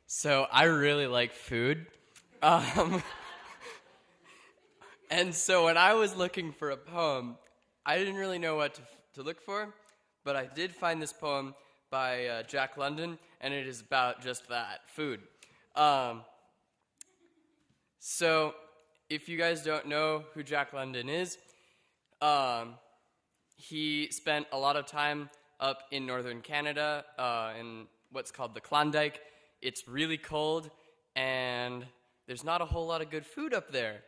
So I really like food. Um, and so when I was looking for a poem, I didn't really know what to look for, but I did find this poem by Jack London, and it is about just that, food. Um, so if you guys don't know who Jack London is, he spent a lot of time up in northern Canada in what's called the Klondike. It's really cold, and there's not a whole lot of good food up there.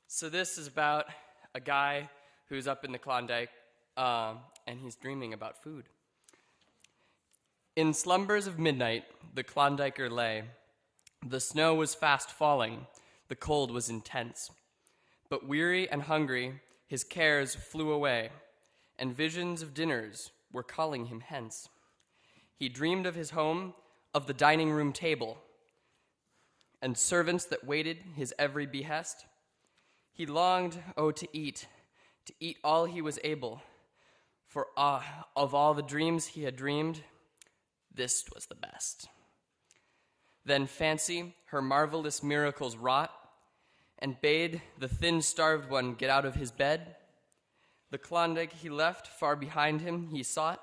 So this is about a guy who's up in the Klondike, and he's dreaming about food. In slumbers of midnight, the Klondiker lay. The snow was fast falling. The cold was intense. But weary and hungry, his cares flew away, and visions of dinners were calling him hence. He dreamed of his home, of the dining room table, and servants that waited his every behest. He longed, to eat all he was able, for of all the dreams he had dreamed, this was the best. Then fancy her marvelous miracles wrought, and bade the thin starved one get out of his bed. The Klondike he left far behind him he sought,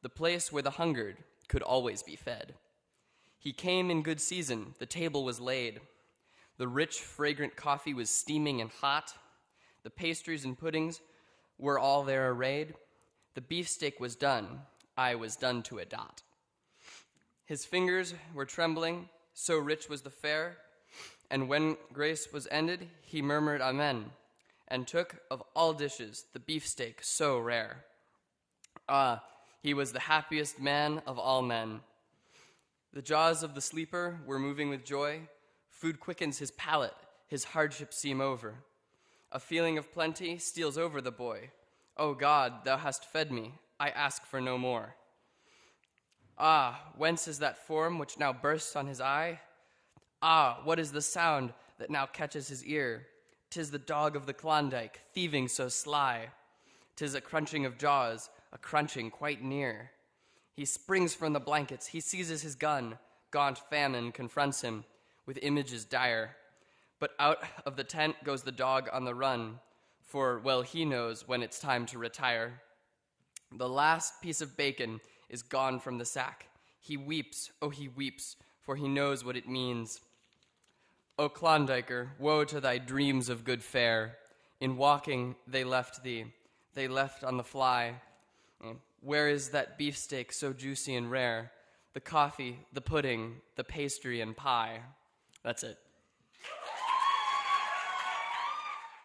the place where the hungered could always be fed. He came in good season, the table was laid. The rich, fragrant coffee was steaming and hot. The pastries and puddings were all there arrayed. The beefsteak was done, I was done to a dot. His fingers were trembling, so rich was the fare, and when grace was ended, he murmured amen, and took of all dishes the beefsteak so rare. He was the happiest man of all men. The jaws of the sleeper were moving with joy. Food quickens his palate, his hardships seem over. A feeling of plenty steals over the boy. O God, thou hast fed me, I ask for no more. Whence is that form which now bursts on his eye? What is the sound that now catches his ear? 'Tis the dog of the Klondike, thieving so sly. 'Tis a crunching of jaws, a crunching quite near. He springs from the blankets, he seizes his gun. Gaunt famine confronts him with images dire. But out of the tent goes the dog on the run, for well he knows when it's time to retire. The last piece of bacon is gone from the sack. He weeps, he weeps, for he knows what it means. O Klondiker, woe to thy dreams of good fare. In walking they left thee, they left on the fly. Where is that beefsteak so juicy and rare? The coffee, the pudding, the pastry and pie. That's it.